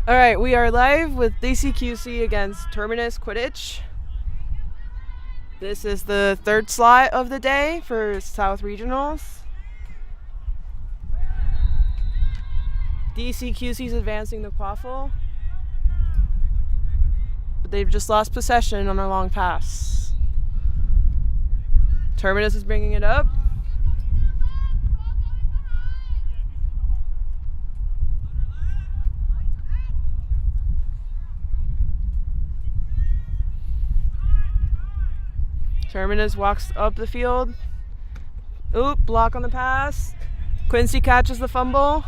All right, we are live with DCQC against Terminus Quidditch. This is the third slot of the day for South Regionals. DCQC is advancing the quaffle, but they've just lost possession on a long pass. Terminus is bringing it up. Terminus walks up the field. Oop, block on the pass. Quincy catches the fumble.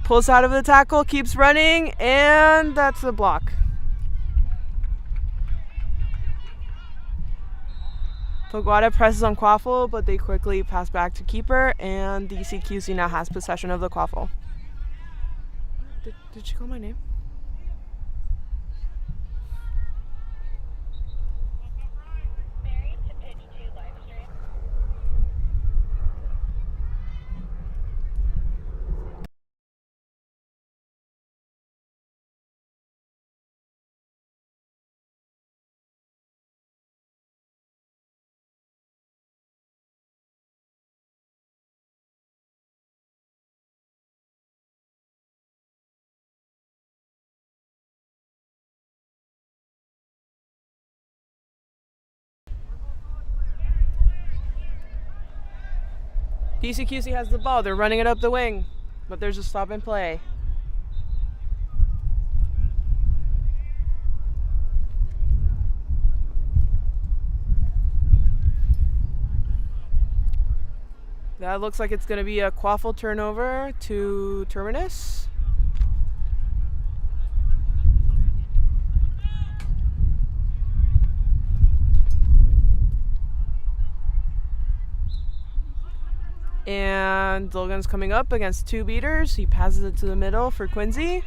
Pulls out of the tackle, keeps running, and that's a block. Pogoda presses on Quaffle, but they quickly pass back to keeper, and DCQC now has possession of the Quaffle. Did she call my name? DCQC has the ball. They're running it up the wing, but there's a stop and play. That looks like it's going to be a Quaffle turnover to Terminus. And Dolgan's coming up against two beaters. He passes it to the middle for Quincy.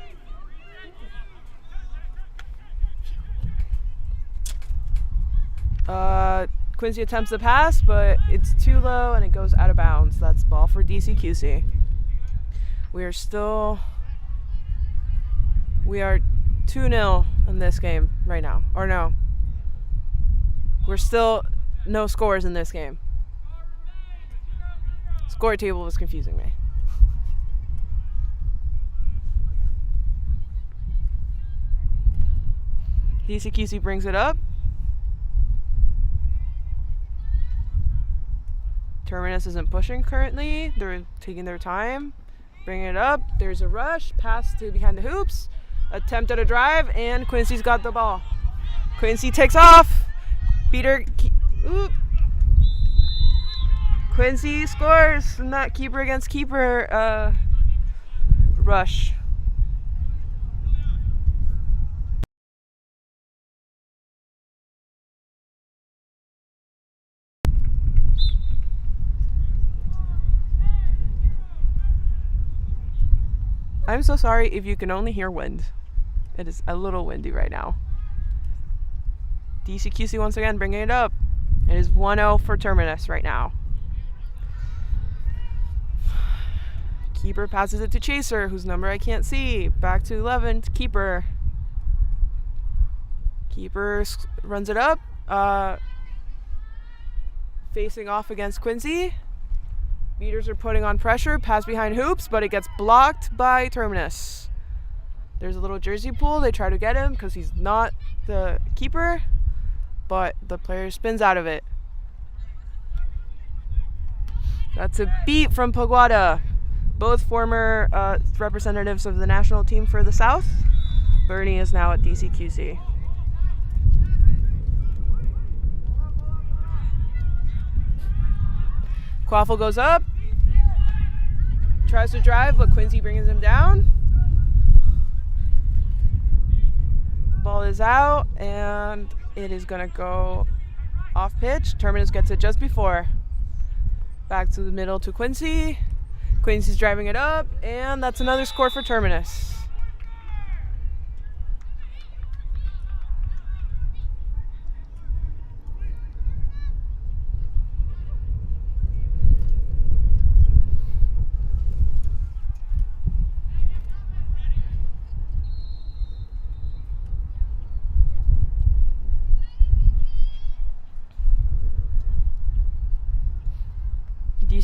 Quincy attempts the pass, but it's too low and it goes out of bounds. That's ball for DCQC. We are 2-0 in this game right now. Or no. We're still no scores in this game. Score table was confusing me. DCQC brings it up. Terminus isn't pushing currently. They're taking their time. Bringing it up. There's a rush. Pass to behind the hoops. Attempt at a drive, and Quincy's got the ball. Quincy takes off. Beater. Oop. Quincy scores from that keeper against keeper rush. I'm so sorry if you can only hear wind. It is a little windy right now. DCQC once again bringing it up. It is 1-0 for Terminus right now. Keeper passes it to Chaser, whose number I can't see. Back to 11 to Keeper. Keeper runs it up. Facing off against Quincy. Beaters are putting on pressure. Pass behind hoops, but it gets blocked by Terminus. There's a little jersey pull. They try to get him because he's not the keeper, but the player spins out of it. That's a beat from Pogoda. Both former representatives of the national team for the South. Bernie is now at DCQC. Quaffle goes up. Tries to drive, but Quincy brings him down. Ball is out, and it is going to go off pitch. Terminus gets it just before. Back to the middle to Quincy. Quincy's driving it up, and that's another score for Terminus.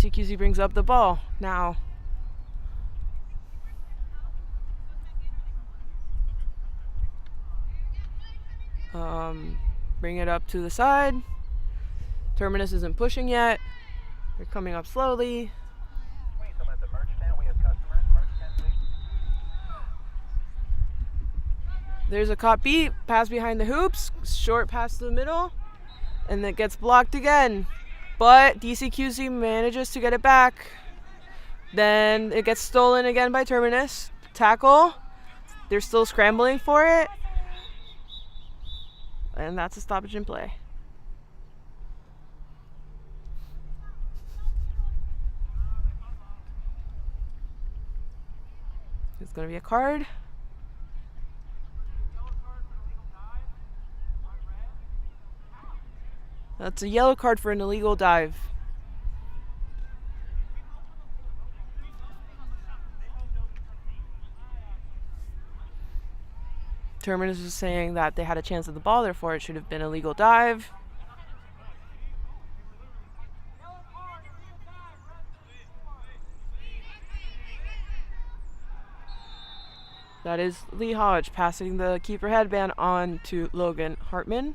DCQC brings up the ball now. Bring it up to the side. Terminus isn't pushing yet. They're coming up slowly. There's a caught beat, pass behind the hoops, short pass to the middle, and it gets blocked again. But DCQC manages to get it back. Then it gets stolen again by Terminus. Tackle. They're still scrambling for it. And that's a stoppage in play. It's going to be a card. That's a yellow card for an illegal dive. Terminus is saying that they had a chance at the ball, therefore it should have been a legal dive. That is Lee Hodge passing the keeper headband on to Logan Hartman.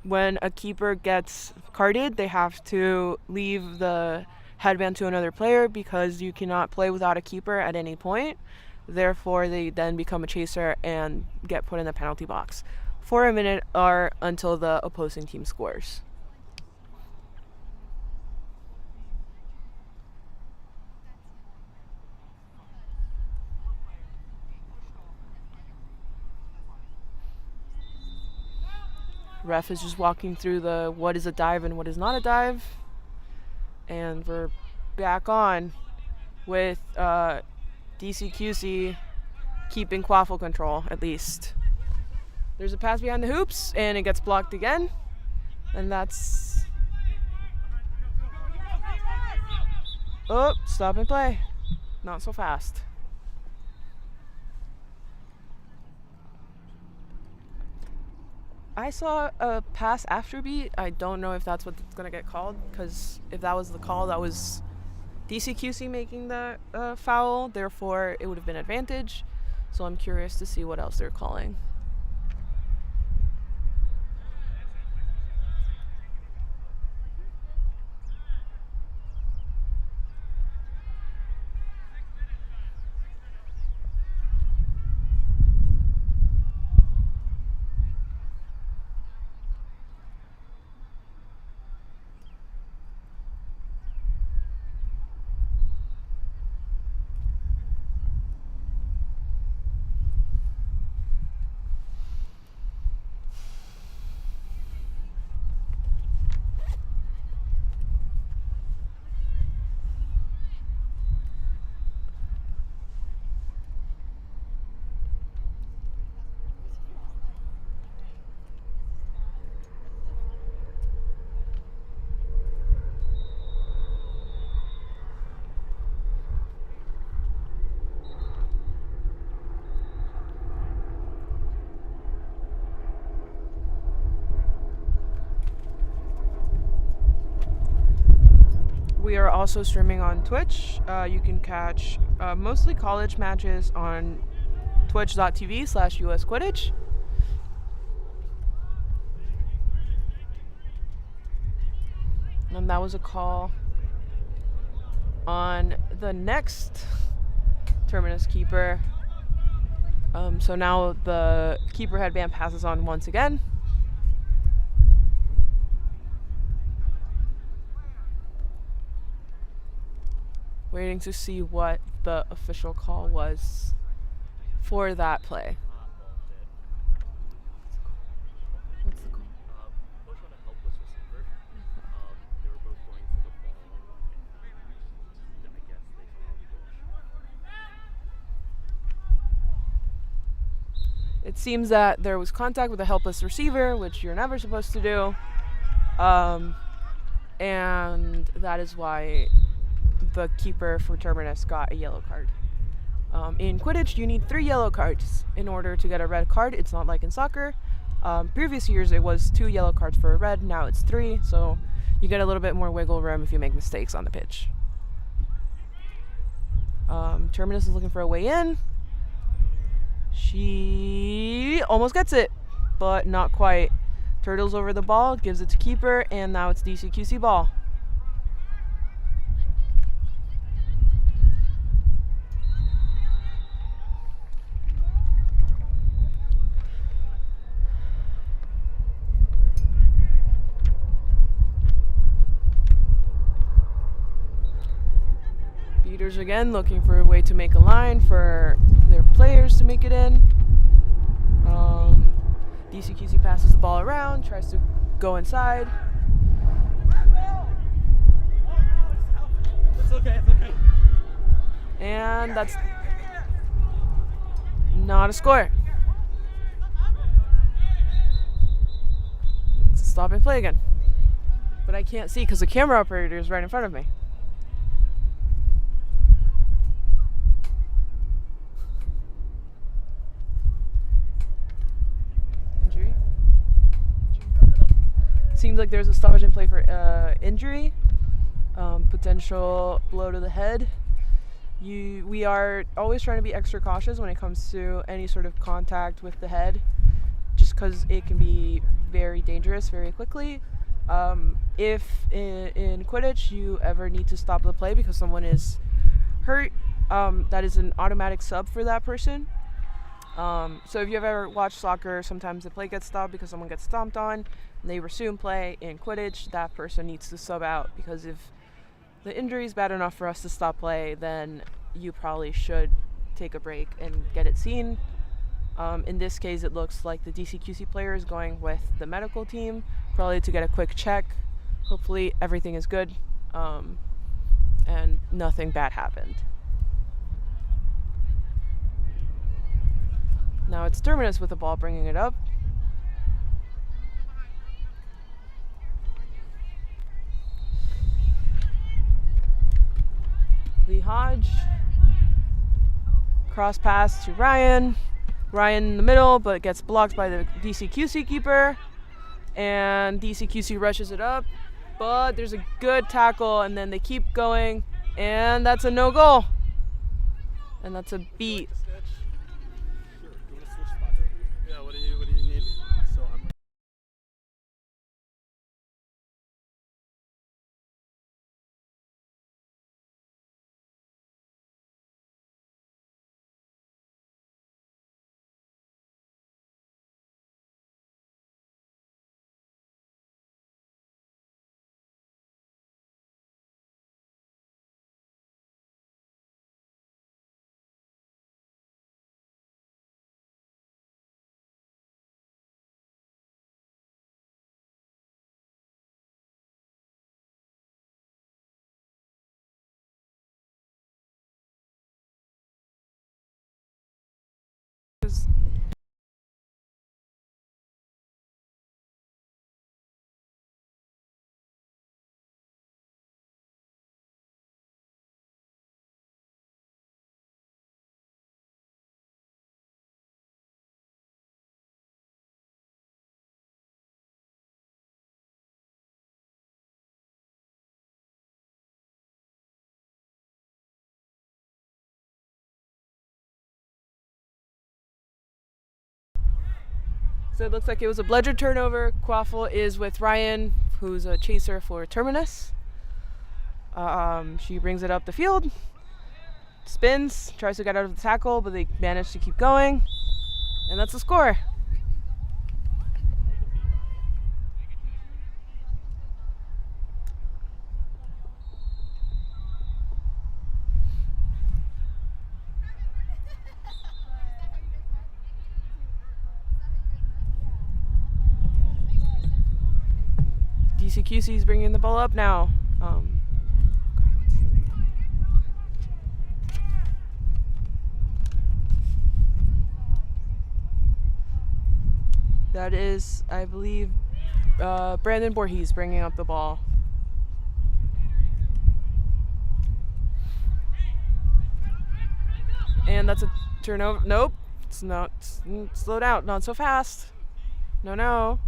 When a keeper gets carded, they have to leave the headband to another player because you cannot play without a keeper at any point. Therefore, they then become a chaser and get put in the penalty box for a minute or until the opposing team scores. Ref is just walking through the what is a dive and what is not a dive. And we're back on with DCQC keeping quaffle control, at least. There's a pass behind the hoops, and it gets blocked again. And that's... Oh, stop and play. Not so fast. I saw a pass after beat. I don't know if that's what's going to get called, because if that was the call, that was DCQC making the foul. Therefore, it would have been advantage. So I'm curious to see what else they're calling. We are also streaming on Twitch. You can catch mostly college matches on twitch.tv/US Quidditch. And that was a call on the next Terminus keeper. So now the keeper headband passes on once again. Waiting to see what the official call was for that play. What's the call? Both on a helpless receiver. They were both going for the ball, and I guess they saw the push. It seems that there was contact with a helpless receiver, which you're never supposed to do. And that is why the keeper for Terminus got a yellow card. In Quidditch, you need 3 yellow cards in order to get a red card. It's not like in soccer. Previous years, it was 2 yellow cards for a red. Now it's 3. So you get a little bit more wiggle room if you make mistakes on the pitch. Terminus is looking for a way in. She almost gets it, but not quite. Turtles over the ball, gives it to keeper, and now it's DCQC ball. Beaters again looking for a way to make a line for their players to make it in. DCQC passes the ball around, tries to go inside. It's okay, it's okay. And that's not a score. It's a stop and play again. But I can't see because the camera operator is right in front of me. Injury? Seems like there's a stoppage in play for injury. Potential blow to the head. We are always trying to be extra cautious when it comes to any sort of contact with the head, just because it can be very dangerous very quickly. If in Quidditch you ever need to stop the play because someone is hurt, that is an automatic sub for that person. So if you've ever watched soccer, sometimes the play gets stopped because someone gets stomped on, and they resume play. In Quidditch, that person needs to sub out, because if the injury is bad enough for us to stop play, then you probably should take a break and get it seen. In this case, it looks like the DCQC player is going with the medical team, probably to get a quick check. Hopefully everything is good, and nothing bad happened. Now it's Terminus with the ball, bringing it up. Lee Hodge. Cross pass to Ryan. Ryan in the middle, but gets blocked by the DCQC keeper. And DCQC rushes it up. But there's a good tackle, and then they keep going. And that's a no goal. And that's a beat. Yeah, what do you need? So I'm So it looks like it was a bludgeon turnover. Quaffle is with Ryan, who's a chaser for Terminus. She brings it up the field, spins, tries to get out of the tackle, but they manage to keep going. And that's the score. DCQC is bringing the ball up now. That is, I believe, Brandon Voorhees bringing up the ball. And that's a turnover. Nope, it's not. Slow down, not so fast. No.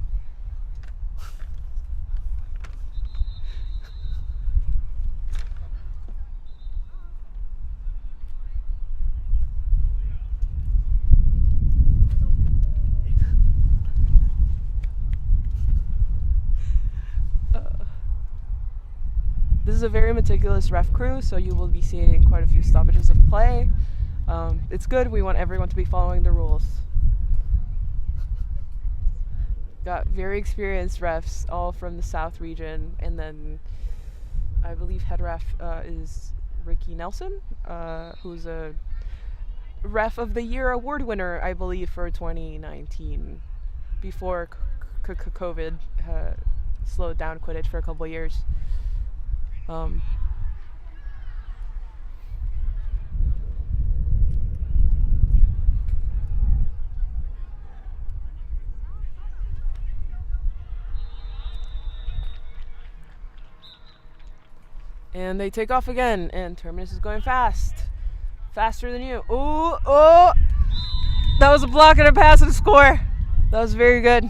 is a very meticulous ref crew, so you will be seeing quite a few stoppages of play. It's good. We want everyone to be following the rules. Got very experienced refs, all from the South region, and then I believe head ref is Ricky Nelson, who's a Ref of the Year award winner, I believe, for 2019, before COVID slowed down Quidditch for a couple years. And they take off again, and Terminus is going fast. Faster than you. Ooh, oh! That was a block and a pass and a score. That was very good.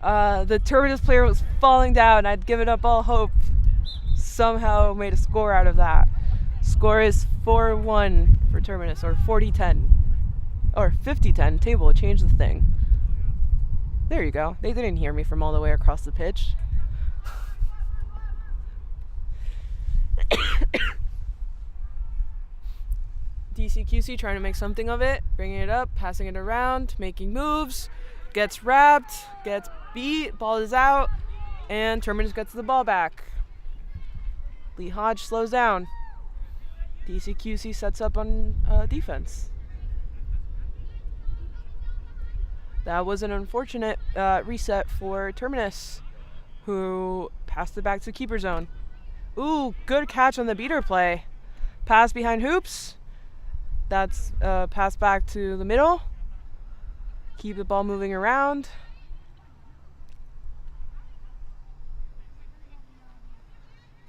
The Terminus player was falling down. I'd given up all hope. Somehow made a score out of that. Score is 4-1 for Terminus, or 40-10. Or 50-10. Table, change the thing. There you go. They didn't hear me from all the way across the pitch. DCQC trying to make something of it, bringing it up, passing it around, making moves, gets wrapped, gets beat, ball is out, and Terminus gets the ball back. Lee Hodge slows down. DCQC sets up on defense. That was an unfortunate reset for Terminus, who passed it back to keeper zone. Ooh, good catch on the beater play. Pass behind hoops. That's pass back to the middle. Keep the ball moving around.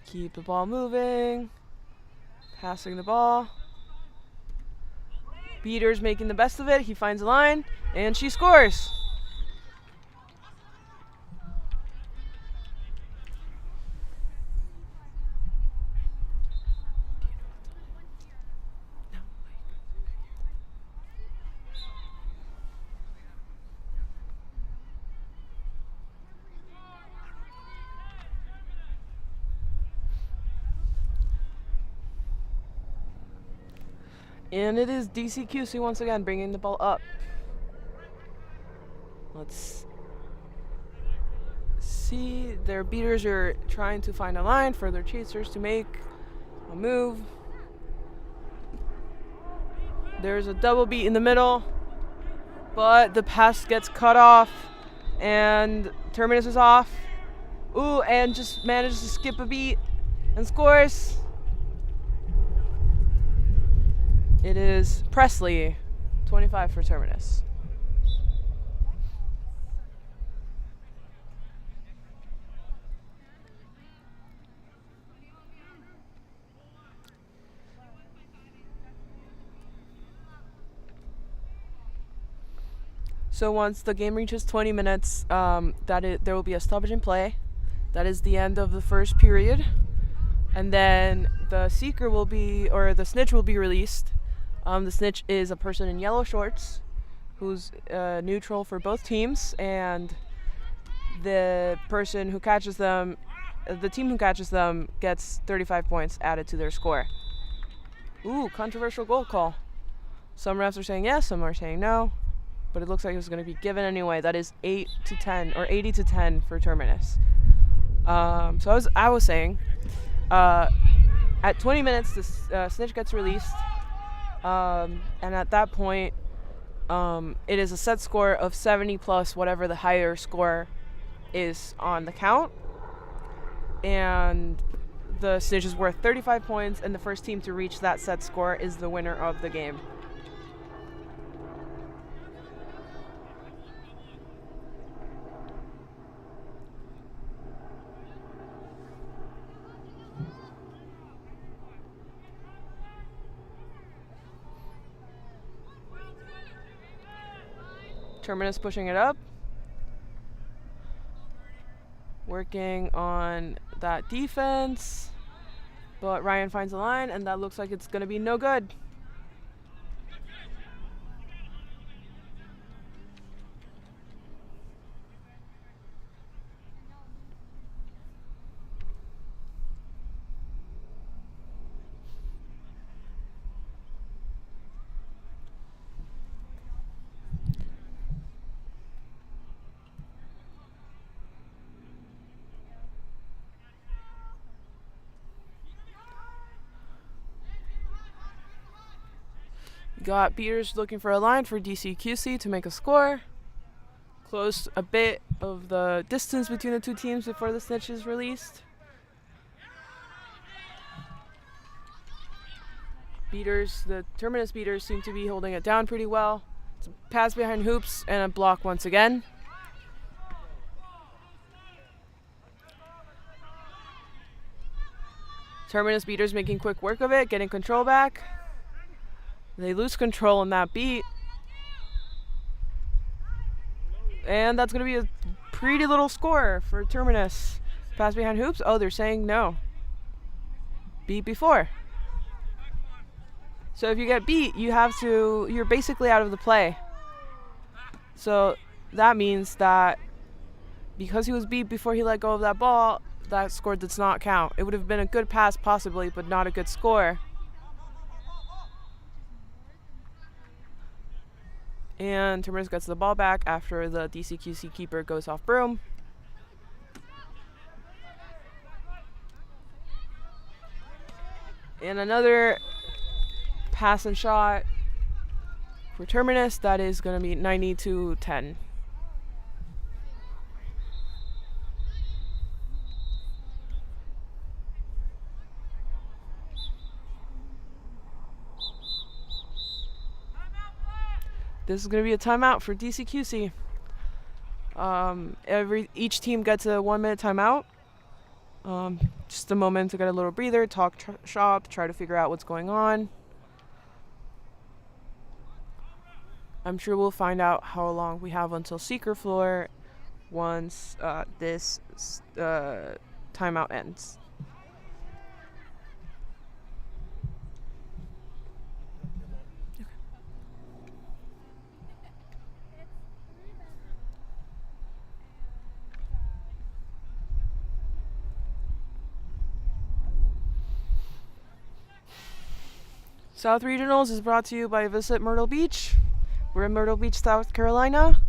Keep the ball moving. Passing the ball. Beater's making the best of it. He finds a line, and she scores. And it is DCQC once again bringing the ball up. Let's see. Their beaters are trying to find a line for their chasers to make a move. There's a double beat in the middle, but the pass gets cut off, and Terminus is off. Ooh, and just manages to skip a beat and scores. It is Presley, 25 for Terminus. So once the game reaches 20 minutes, there will be a stoppage in play. That is the end of the first period. And then the seeker will be, or the snitch will be released. The snitch is a person in yellow shorts who's neutral for both teams, and the person who catches them, the team who catches them, gets 35 points added to their score. Ooh, controversial goal call. Some refs are saying yes, some are saying no, but it looks like it was going to be given anyway. That is 8-10 or 80-10 for Terminus. So I was saying, at 20 minutes, the snitch gets released. And at that point, it is a set score of 70 plus whatever the higher score is on the count. And the snitch is worth 35 points, and the first team to reach that set score is the winner of the game. Terminus pushing it up. Working on that defense. But Ryan finds a line, and that looks like it's going to be no good. Got beaters looking for a line for DCQC to make a score. Close a bit of the distance between the two teams before the snitch is released. Beaters, the Terminus beaters seem to be holding it down pretty well. It's a pass behind hoops and a block once again. Terminus beaters making quick work of it, getting control back. They lose control in that beat. And that's going to be a pretty little score for Terminus. Pass behind hoops. Oh, they're saying no. Beat before. So if you get beat, you're basically out of the play. So that means that because he was beat before he let go of that ball, that score does not count. It would have been a good pass possibly, but not a good score. And Terminus gets the ball back after the DCQC keeper goes off broom. And another pass and shot for Terminus. That is going to be 90-10. This is going to be a timeout for DCQC. Each team gets a 1 minute timeout. Just a moment to get a little breather, talk shop, try to figure out what's going on. I'm sure we'll find out how long we have until Seeker Floor once this timeout ends. South Regionals is brought to you by Visit Myrtle Beach. We're in Myrtle Beach, South Carolina.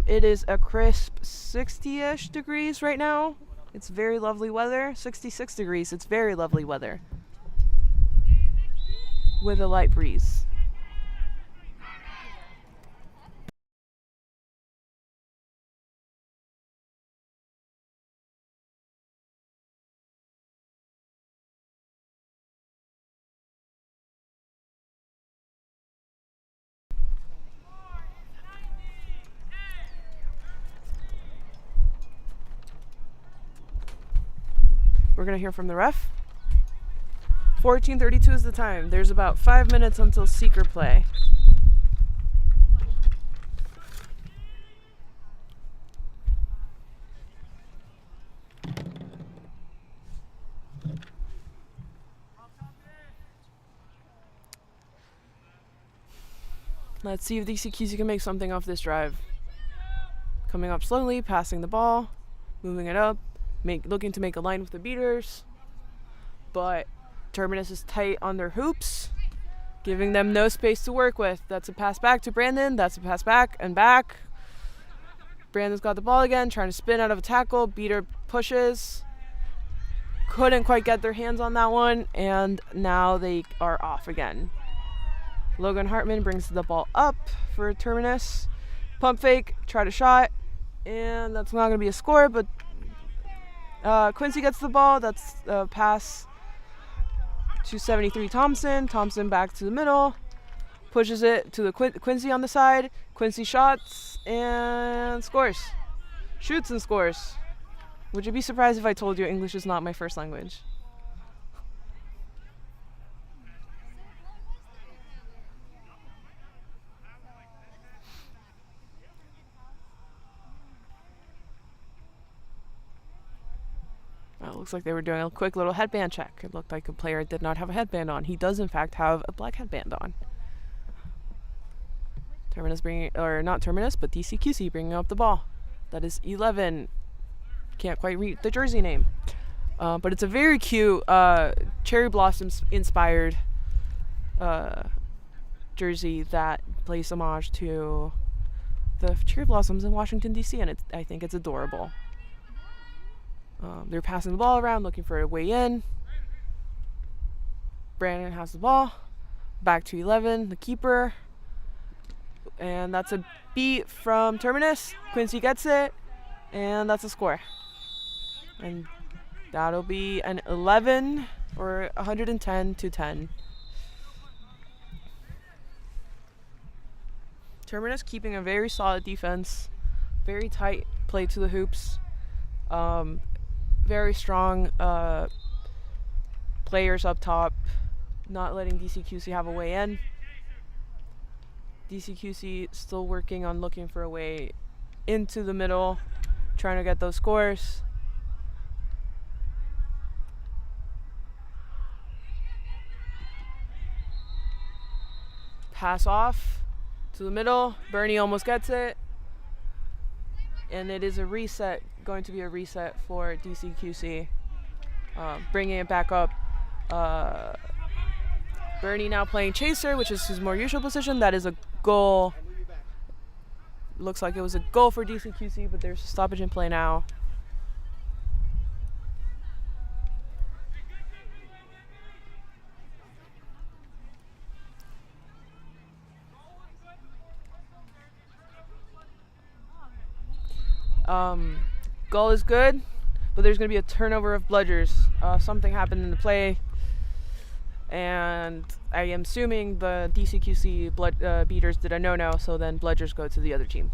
It is a crisp 60-ish degrees right now. It's very lovely weather. 66 degrees. It's very lovely weather with a light breeze. We're going to hear from the ref. 14:32 is the time. There's about 5 minutes until Seeker play. Let's see if DCQC can make something off this drive. Coming up slowly, passing the ball, moving it up. Looking to make a line with the beaters, but Terminus is tight on their hoops, giving them no space to work with. That's a pass back to Brandon. That's a pass back and back. Brandon's got the ball again, trying to spin out of a tackle. Beater pushes. Couldn't quite get their hands on that one, and now they are off again. Logan Hartman brings the ball up for Terminus. Pump fake, try to shot, and that's not going to be a score, but Quincy gets the ball. That's a pass to 73 Thompson. Thompson back to the middle. Pushes it to the Quincy on the side. Quincy shots and scores. Shoots and scores. Would you be surprised if I told you English is not my first language? It looks like they were doing a quick little headband check. It looked like a player did not have a headband on. He does, in fact, have a black headband on. Terminus not Terminus, but DCQC bringing up the ball. That is 11. Can't quite read the jersey name. But it's a very cute cherry blossoms inspired jersey that plays homage to the cherry blossoms in Washington, D.C., and I think it's adorable. They're passing the ball around, looking for a way in. Brandon has the ball. Back to 11, the keeper. And that's a beat from Terminus. Quincy gets it, and that's a score. And that'll be an 11 or 110-10. Terminus keeping a very solid defense, very tight play to the hoops, very strong players up top, not letting DCQC have a way in. DCQC still working on looking for a way into the middle, trying to get those scores. Pass off to the middle. Bernie almost gets it. And it is a reset, going to be a reset for DCQC. Bringing it back up. Bernie now playing chaser, which is his more usual position. That is a goal. Looks like it was a goal for DCQC, but there's a stoppage in play now. Goal is good, but there's going to be a turnover of bludgers. Something happened in the play, and I am assuming the DCQC beaters did a no-no, so then bludgers go to the other team.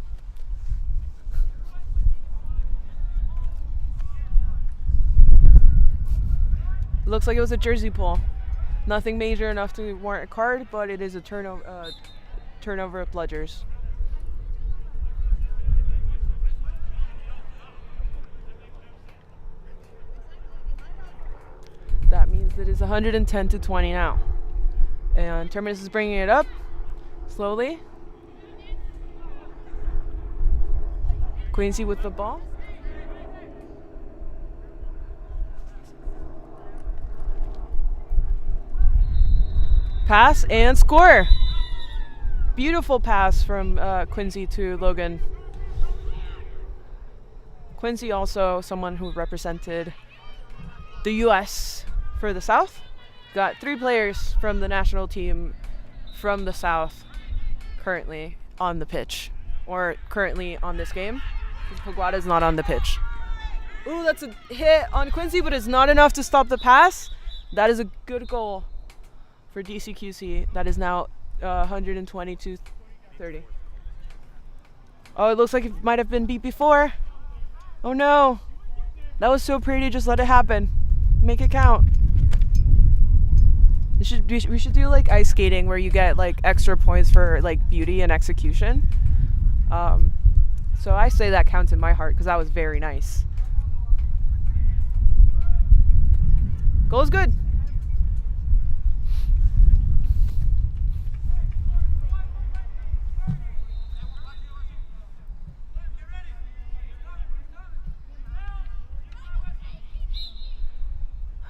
Looks like it was a jersey pull. Nothing major enough to warrant a card, but it is a turnover of bludgers. That means it is 110-20 now. And Terminus is bringing it up slowly. Quincy with the ball. Pass and score. Beautiful pass from Quincy to Logan. Quincy also someone who represented the U.S. for the South. Got 3 players from the national team from the South currently on the pitch, or currently on this game. Paguada's not on the pitch. Ooh, that's a hit on Quincy, but it's not enough to stop the pass. That is a good goal for DCQC. That is now 120-30. Oh, it looks like it might have been beat before. Oh no. That was so pretty, just let it happen. Make it count. We should do like ice skating where you get like extra points for like beauty and execution. So I say that counts in my heart because that was very nice. Goal is good.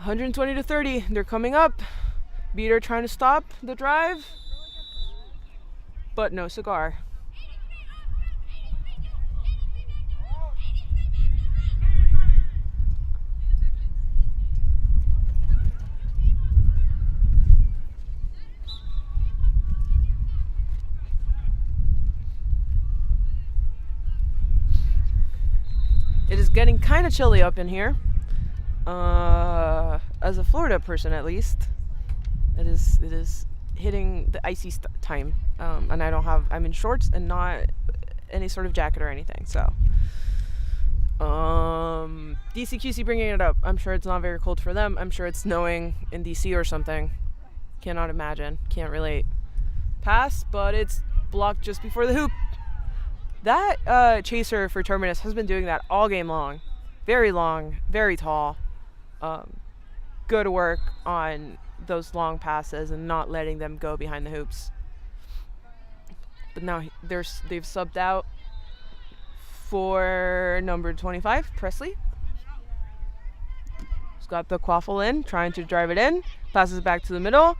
$120-30. They're coming up. Beater trying to stop the drive, but no cigar. It is getting kind of chilly up in here. As a Florida person, at least, it is hitting the icy time, and I'm in shorts and not any sort of jacket or anything. So, DCQC bringing it up. I'm sure it's not very cold for them. I'm sure it's snowing in DC or something. Cannot imagine. Can't relate. Pass, but it's blocked just before the hoop. That chaser for Terminus has been doing that all game long. Very long, very tall. Good work on those long passes and not letting them go behind the hoops. But now they've subbed out for number 25, Presley. He's got the quaffle in, trying to drive it in. Passes back to the middle,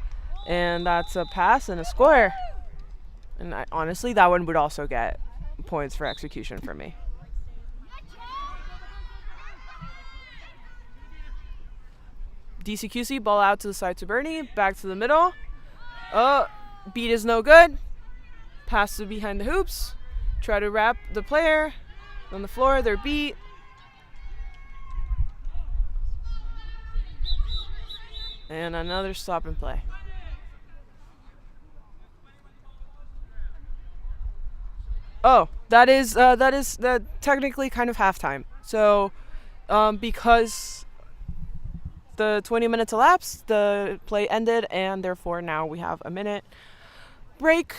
and that's a pass and a score. And honestly, that one would also get points for execution for me. DCQC, ball out to the side to Bernie, back to the middle. Oh, beat is no good. Pass to behind the hoops. Try to wrap the player on the floor. They're beat. And another stop and play. Oh, that is technically kind of halftime. So, because the 20 minutes elapsed, the play ended, and therefore now we have a minute break.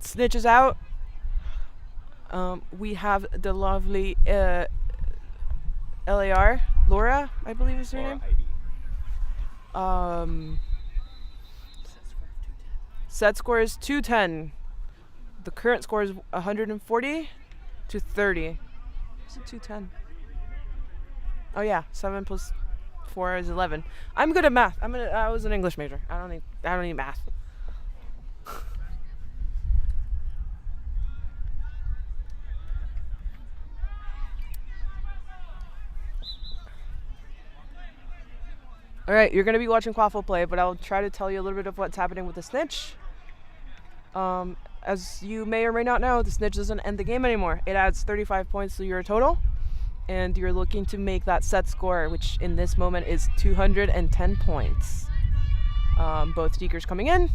Snitch is out. We have the lovely LAR, Laura, I believe is her name. Set score is 210. The current score is 140 to 30. What's it 210? Oh yeah, 7 plus 4 is 11. I'm good at math. I was an English major. I don't need math. All right, you're going to be watching Quaffle play, but I'll try to tell you a little bit of what's happening with the snitch. As you may or may not know, the snitch doesn't end the game anymore. It adds 35 points to your total, and you're looking to make that set score, which in this moment is 210 points. Both Deekers coming in,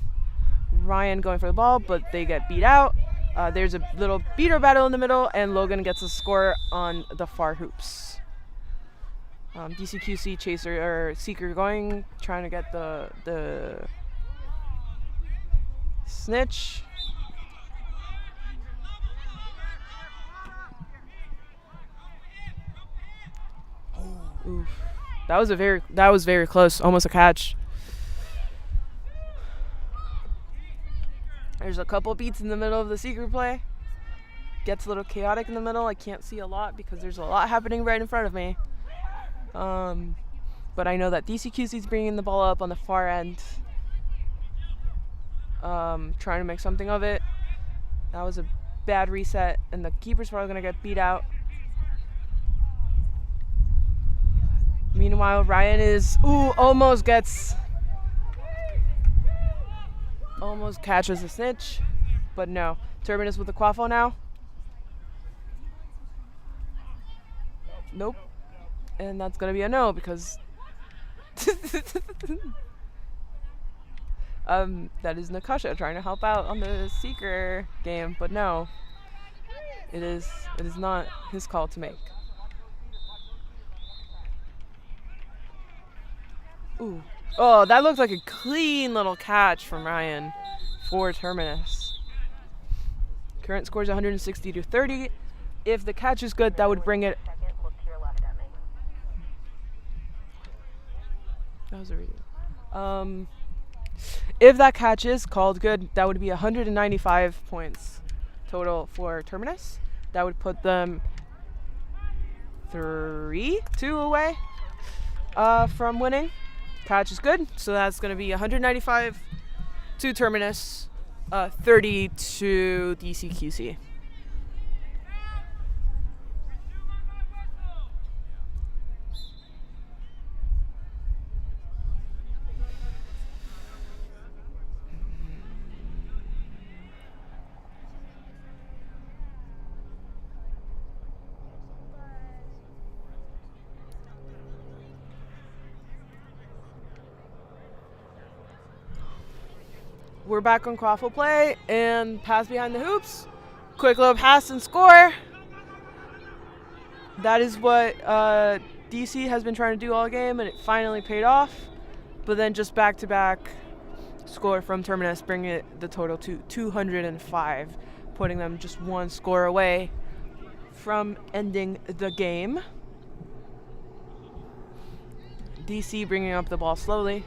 Ryan going for the ball, but they get beat out. There's a little beater battle in the middle, and Logan gets a score on the far hoops. DCQC chaser or seeker going, trying to get the snitch. Oof. That was very close, almost a catch. There's a couple beats in the middle of the seeker play. Gets a little chaotic in the middle. I can't see a lot because there's a lot happening right in front of me. But I know that DCQC is bringing the ball up on the far end, trying to make something of it. That was a bad reset, and the keeper's probably going to get beat out. Meanwhile, Ryan is, almost catches the snitch, but no. Terminus with the Quaffle now. Nope. And that's going to be a no because that is Nakasha trying to help out on the Seeker game, but no. It is not his call to make. Ooh. Oh, that looked like a clean little catch from Ryan for Terminus. Current score is 160 to 30. If the catch is good, that would bring it. That was a redo. If that catch is called good, that would be 195 points total for Terminus. That would put them 3-2 away from winning. Catch is good, so that's going to be 195 to Terminus, 30 to DCQC. We're back on quaffle play and pass behind the hoops. Quick little pass and score. That is what DC has been trying to do all game, and it finally paid off. But then just back-to-back score from Terminus, bringing it the total to 205, putting them just one score away from ending the game. DC bringing up the ball slowly.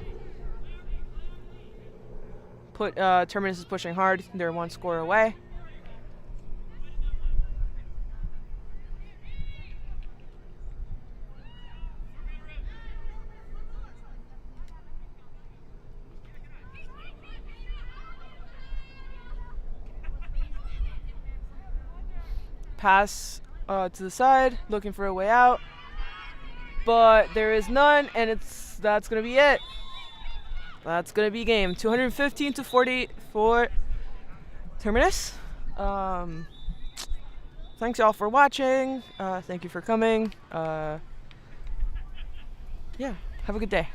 Terminus is pushing hard. They're one score away. Pass to the side, looking for a way out, but there is none, and that's gonna be it. That's gonna be game 215 to 40 for Terminus. Thanks y'all for watching. Thank you for coming. Yeah, have a good day.